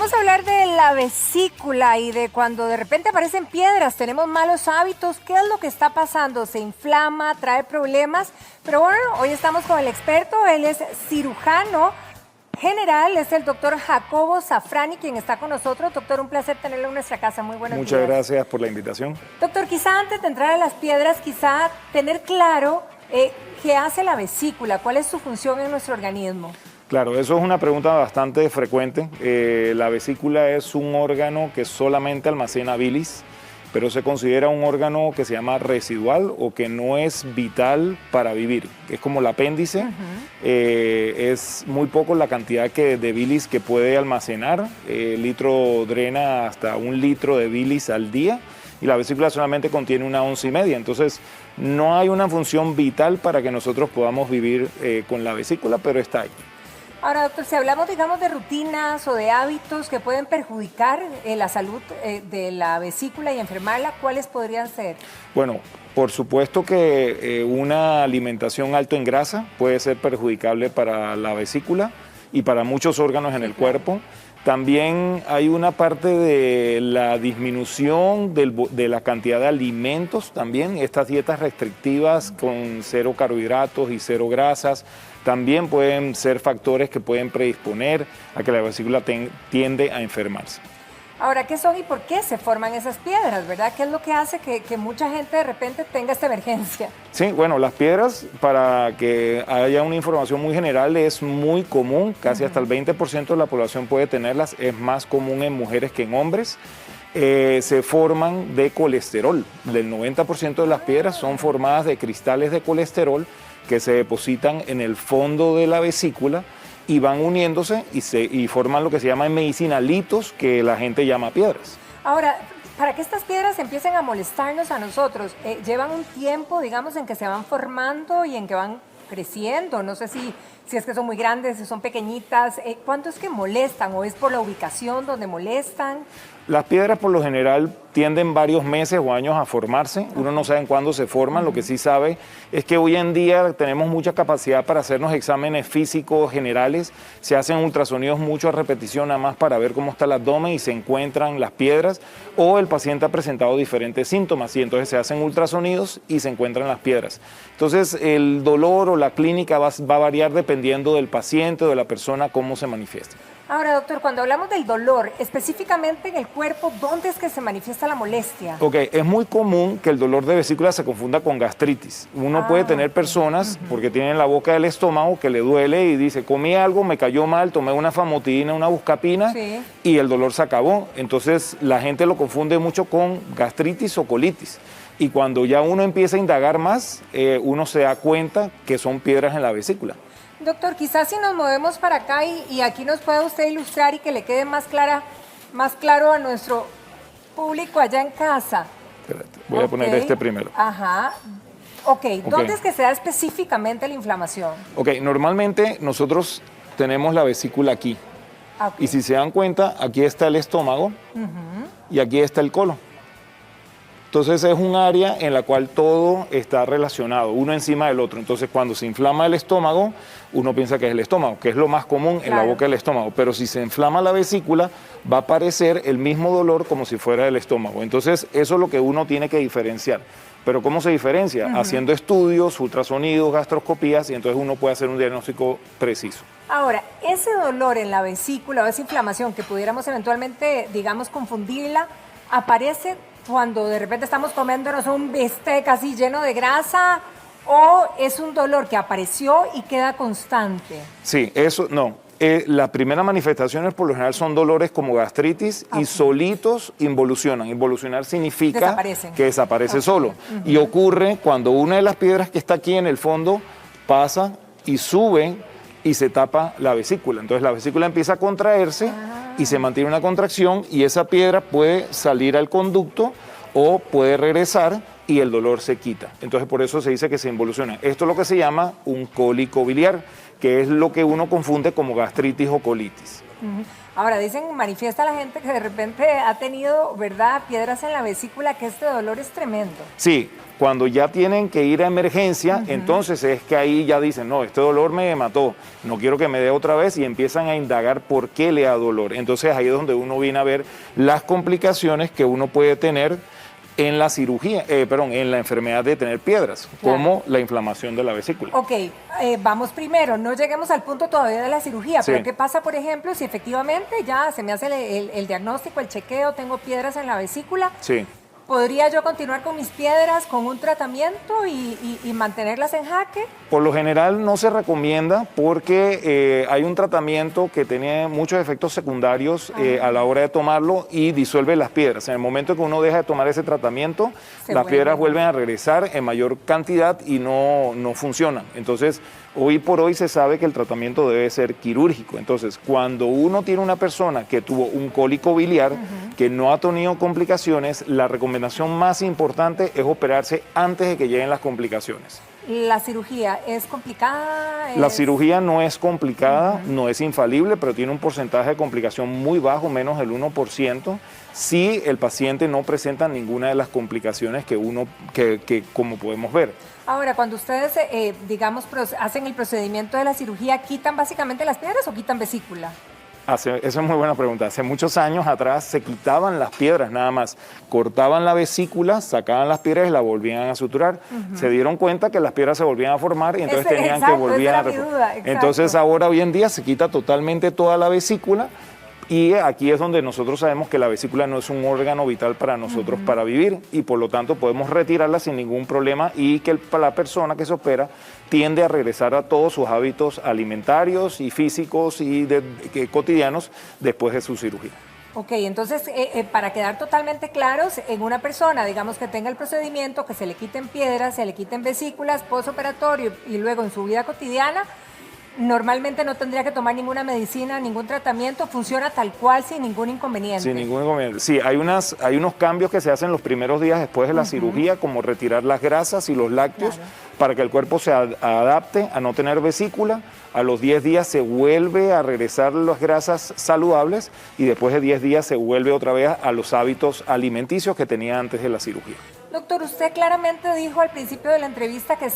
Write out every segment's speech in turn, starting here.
Vamos a hablar de la vesícula y de cuando de repente aparecen piedras, tenemos malos hábitos. ¿Qué es lo que está pasando? ¿Se inflama? ¿Trae problemas? Pero bueno, hoy estamos con el experto, él es cirujano general, es el doctor Jacobo Zafrani, quien está con nosotros. Doctor, un placer tenerlo en nuestra casa. Muy buenos días. Muchas gracias por la invitación. Doctor, quizá antes de entrar a las piedras, quizá tener claro qué hace la vesícula, cuál es su función en nuestro organismo. Claro, eso es una pregunta bastante frecuente. La vesícula es un órgano que solamente almacena bilis, pero se considera un órgano que se llama residual o que no es vital para vivir. Es como el apéndice, es muy poco la cantidad de bilis que puede almacenar. El litro drena hasta 1 litro de bilis al día y la vesícula solamente contiene 1,5 onzas. Entonces, no hay una función vital para que nosotros podamos vivir con la vesícula, pero está ahí. Ahora, doctor, si hablamos, digamos, de rutinas o de hábitos que pueden perjudicar la salud de la vesícula y enfermarla, ¿cuáles podrían ser? Bueno, por supuesto que una alimentación alta en grasa puede ser perjudicable para la vesícula y para muchos órganos en el cuerpo. También hay una parte de la disminución de la cantidad de alimentos también. Estas dietas restrictivas con 0 carbohidratos y 0 grasas también pueden ser factores que pueden predisponer a que la vesícula tiende a enfermarse. Ahora, ¿qué son y por qué se forman esas piedras, verdad? ¿Qué es lo que hace que mucha gente de repente tenga esta emergencia? Sí, bueno, las piedras, para que haya una información muy general, es muy común, casi hasta el 20% de la población puede tenerlas, es más común en mujeres que en hombres. Se forman de colesterol, del 90% de las piedras son formadas de cristales de colesterol que se depositan en el fondo de la vesícula y van uniéndose y forman lo que se llama en medicina litos, que la gente llama piedras. Ahora, para que estas piedras empiecen a molestarnos a nosotros, llevan un tiempo, digamos, en que se van formando y en que van creciendo. No sé si es que son muy grandes, si son pequeñitas. ¿Cuánto es que molestan o es por la ubicación donde molestan? Las piedras por lo general tienden varios meses o años a formarse. Uno no sabe en cuándo se forman. Lo que sí sabe es que hoy en día tenemos mucha capacidad para hacernos exámenes físicos generales. Se hacen ultrasonidos mucho a repetición nada más para ver cómo está el abdomen y se encuentran las piedras, o el paciente ha presentado diferentes síntomas y entonces se hacen ultrasonidos y se encuentran las piedras. Entonces el dolor o la clínica va a variar dependiendo del paciente o de la persona cómo se manifiesta. Ahora, doctor, cuando hablamos del dolor, específicamente en el cuerpo, ¿dónde es que se manifiesta la molestia? Ok, es muy común que el dolor de vesícula se confunda con gastritis. Uno puede tener personas, porque tienen la boca del estómago, que le duele y dice, comí algo, me cayó mal, tomé una famotidina, una buscapina, y el dolor se acabó. Entonces, la gente lo confunde mucho con gastritis o colitis. Y cuando ya uno empieza a indagar más, uno se da cuenta que son piedras en la vesícula. Doctor, quizás si nos movemos para acá y aquí nos pueda usted ilustrar y que le quede más claro a nuestro público allá en casa. Espérate, voy a poner este primero. Ajá. Ok, ¿dónde es que se da específicamente la inflamación? Ok, normalmente nosotros tenemos la vesícula aquí. Okay. Y si se dan cuenta, aquí está el estómago y aquí está el colon. Entonces es un área en la cual todo está relacionado, uno encima del otro. Entonces cuando se inflama el estómago, uno piensa que es el estómago, que es lo más común en la boca del estómago. Pero si se inflama la vesícula, va a aparecer el mismo dolor como si fuera el estómago. Entonces eso es lo que uno tiene que diferenciar. Pero ¿cómo se diferencia? Haciendo estudios, ultrasonidos, gastroscopías, y entonces uno puede hacer un diagnóstico preciso. Ahora, ese dolor en la vesícula o esa inflamación que pudiéramos eventualmente, digamos, confundirla, aparece cuando de repente estamos comiéndonos un bistec así lleno de grasa, o es un dolor que apareció y queda constante. Sí, eso no. Las primeras manifestaciones por lo general son dolores como gastritis y solitos involucionan. Involucionar significa que desaparece solo. Y ocurre cuando una de las piedras que está aquí en el fondo pasa y sube y se tapa la vesícula. Entonces la vesícula empieza a contraerse y se mantiene una contracción y esa piedra puede salir al conducto o puede regresar y el dolor se quita. Entonces por eso se dice que se involuciona. Esto es lo que se llama un cólico biliar, que es lo que uno confunde como gastritis o colitis. Ahora, manifiesta la gente que de repente ha tenido, ¿verdad?, piedras en la vesícula, que este dolor es tremendo. Sí, cuando ya tienen que ir a emergencia, entonces es que ahí ya dicen, no, este dolor me mató, no quiero que me dé otra vez, y empiezan a indagar por qué le da dolor. Entonces ahí es donde uno viene a ver las complicaciones que uno puede tener en la cirugía, en la enfermedad de tener piedras, como la inflamación de la vesícula. Ok, vamos primero, no lleguemos al punto todavía de la cirugía, Sí. pero ¿qué pasa, por ejemplo, si efectivamente ya se me hace el diagnóstico, el chequeo, tengo piedras en la vesícula? Sí. ¿Podría yo continuar con mis piedras con un tratamiento y mantenerlas en jaque? Por lo general no se recomienda porque hay un tratamiento que tiene muchos efectos secundarios a la hora de tomarlo y disuelve las piedras. En el momento que uno deja de tomar ese tratamiento, las piedras vuelven a regresar en mayor cantidad y no funcionan. Entonces, hoy por hoy se sabe que el tratamiento debe ser quirúrgico. Entonces, cuando uno tiene una persona que tuvo un cólico biliar, que no ha tenido complicaciones, la recomendación más importante es operarse antes de que lleguen las complicaciones. ¿La cirugía es complicada? La cirugía no es complicada, no es infalible, pero tiene un porcentaje de complicación muy bajo, menos del 1%, si el paciente no presenta ninguna de las complicaciones que como podemos ver. Ahora, cuando ustedes, hacen el procedimiento de la cirugía, ¿quitan básicamente las piedras o quitan vesícula? Esa es muy buena pregunta. Hace muchos años atrás se quitaban las piedras nada más. Cortaban la vesícula, sacaban las piedras y la volvían a suturar. Se dieron cuenta que las piedras se volvían a formar y entonces tenían que volver a reformar. Entonces ahora hoy en día se quita totalmente toda la vesícula. Y aquí es donde nosotros sabemos que la vesícula no es un órgano vital para nosotros para vivir y por lo tanto podemos retirarla sin ningún problema y que la persona que se opera tiende a regresar a todos sus hábitos alimentarios y físicos y cotidianos después de su cirugía. Ok, entonces, para quedar totalmente claros, en una persona, digamos, que tenga el procedimiento, que se le quiten piedras, se le quiten vesículas, postoperatorio y luego en su vida cotidiana, normalmente no tendría que tomar ninguna medicina, ningún tratamiento, funciona tal cual sin ningún inconveniente. Sin ningún inconveniente. Sí, hay unos cambios que se hacen los primeros días después de la cirugía, como retirar las grasas y los lácteos para que el cuerpo se adapte a no tener vesícula. A los 10 días se vuelve a regresar las grasas saludables y después de 10 días se vuelve otra vez a los hábitos alimenticios que tenía antes de la cirugía. Doctor, usted claramente dijo al principio de la entrevista que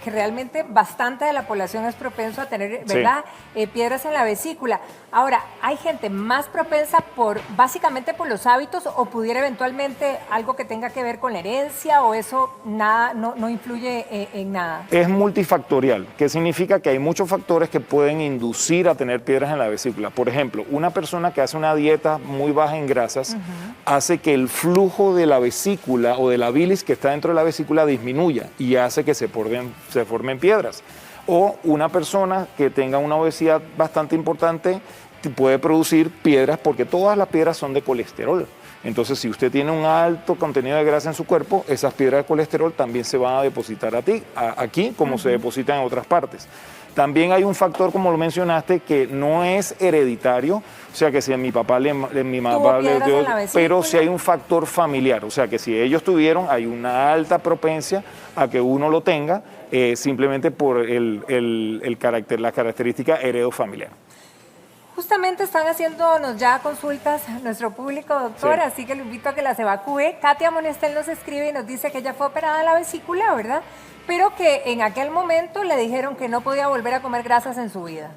que realmente bastante de la población es propenso a tener, ¿verdad?, piedras en la vesícula. Ahora, ¿hay gente más propensa básicamente por los hábitos o pudiera eventualmente algo que tenga que ver con la herencia o eso nada, no influye en nada? Es multifactorial, que significa que hay muchos factores que pueden inducir a tener piedras en la vesícula. Por ejemplo, una persona que hace una dieta muy baja en grasas hace que el flujo de la vesícula o de la bilis que está dentro de la vesícula disminuya y hace que se formen piedras. O una persona que tenga una obesidad bastante importante puede producir piedras porque todas las piedras son de colesterol. Entonces, si usted tiene un alto contenido de grasa en su cuerpo, esas piedras de colesterol también se van a depositar aquí como se depositan en otras partes. También hay un factor, como lo mencionaste, que no es hereditario, o sea que si a mi papá mi mamá le dio, pero sí hay un factor familiar, o sea que si ellos tuvieron, hay una alta propensia a que uno lo tenga, simplemente por la característica heredofamiliar. Justamente están haciéndonos ya consultas nuestro público, doctor, así que lo invito a que las evacúe. Katia Monestel nos escribe y nos dice que ella fue operada en la vesícula, ¿verdad?, pero que en aquel momento le dijeron que no podía volver a comer grasas en su vida.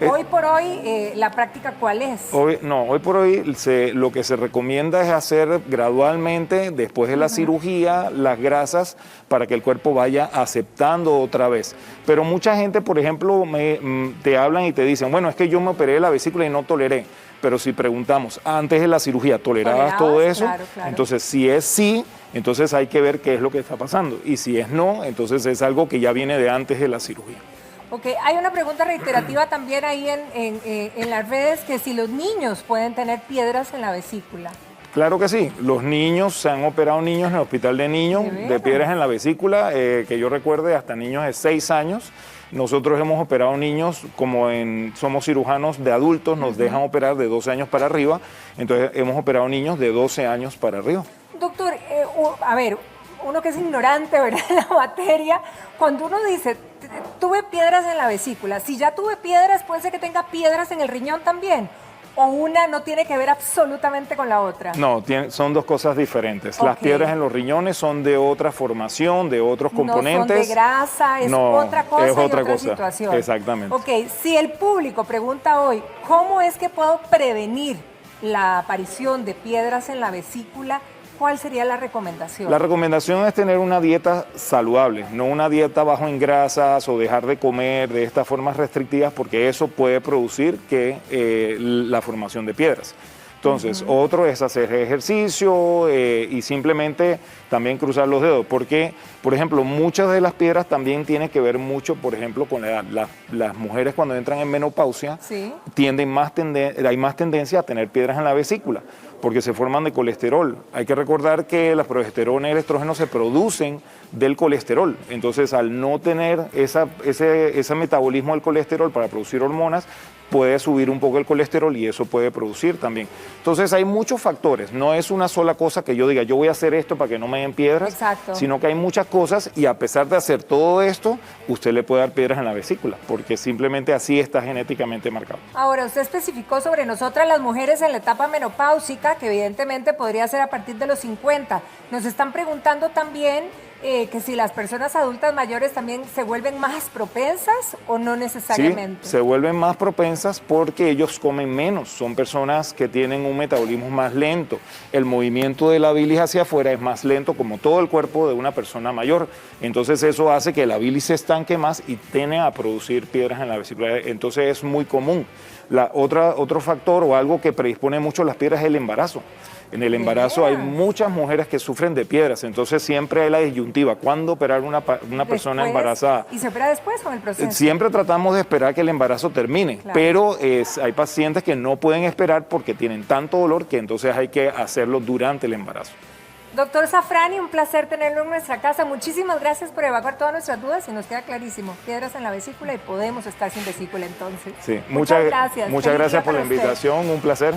Hoy por hoy, ¿la práctica cuál es? Hoy por hoy lo que se recomienda es hacer gradualmente, después de la cirugía, las grasas para que el cuerpo vaya aceptando otra vez. Pero mucha gente, por ejemplo, te hablan y te dicen, bueno, es que yo me operé de la vesícula y no toleré. Pero si preguntamos, antes de la cirugía, ¿tolerabas todo eso? Claro. Entonces, si es sí, entonces hay que ver qué es lo que está pasando. Y si es no, entonces es algo que ya viene de antes de la cirugía. Ok, hay una pregunta reiterativa también ahí en las redes, que si los niños pueden tener piedras en la vesícula. Claro que sí, los niños, se han operado niños en el hospital de niños de piedras en la vesícula, que yo recuerde hasta niños de 6 años. Nosotros hemos operado niños, somos cirujanos de adultos, nos dejan operar de 12 años para arriba, entonces hemos operado niños de 12 años para arriba. Doctor, a ver, uno que es ignorante, ¿verdad?, en la materia, cuando uno dice, tuve piedras en la vesícula. Si ya tuve piedras, puede ser que tenga piedras en el riñón también. ¿O una no tiene que ver absolutamente con la otra? No, son dos cosas diferentes. Las piedras en los riñones son de otra formación, de otros componentes. No son de grasa, es otra cosa, es otra cosa. Situación. Exactamente. Ok, si el público pregunta hoy, ¿cómo es que puedo prevenir la aparición de piedras en la vesícula? ¿Cuál sería la recomendación? La recomendación es tener una dieta saludable, no una dieta bajo en grasas o dejar de comer de estas formas restrictivas, porque eso puede producir la formación de piedras. Entonces, otro es hacer ejercicio y simplemente también cruzar los dedos, porque, por ejemplo, muchas de las piedras también tienen que ver mucho, por ejemplo, con la edad. Las mujeres cuando entran en menopausia ¿Sí? hay más tendencia a tener piedras en la vesícula, porque se forman de colesterol. Hay que recordar que la progesterona y el estrógeno se producen del colesterol. Entonces, al no tener ese metabolismo del colesterol para producir hormonas, puede subir un poco el colesterol y eso puede producir también. Entonces, hay muchos factores. No es una sola cosa que yo diga, yo voy a hacer esto para que no me den piedras, Exacto. Sino que hay muchas cosas y a pesar de hacer todo esto, usted le puede dar piedras en la vesícula, porque simplemente así está genéticamente marcado. Ahora, usted especificó sobre nosotras las mujeres en la etapa menopáusica, que evidentemente podría ser a partir de los 50. Nos están preguntando también que si las personas adultas mayores también se vuelven más propensas o no necesariamente. Sí, se vuelven más propensas porque ellos comen menos, son personas que tienen un metabolismo más lento, el movimiento de la bilis hacia afuera es más lento como todo el cuerpo de una persona mayor, entonces eso hace que la bilis se estanque más y tiende a producir piedras en la vesícula, entonces es muy común. Otro factor o algo que predispone mucho las piedras es el embarazo. En el embarazo hay muchas mujeres que sufren de piedras, entonces siempre hay la disyuntiva, ¿cuándo operar una persona embarazada? ¿Y se opera después con el proceso? Siempre tratamos de esperar que el embarazo termine, claro. Pero hay pacientes que no pueden esperar porque tienen tanto dolor que entonces hay que hacerlo durante el embarazo. Doctor Zafrani, un placer tenerlo en nuestra casa. Muchísimas gracias por evacuar todas nuestras dudas y nos queda clarísimo. Piedras en la vesícula y podemos estar sin vesícula entonces. Sí, muchas gracias. Muchas gracias por la invitación, un placer.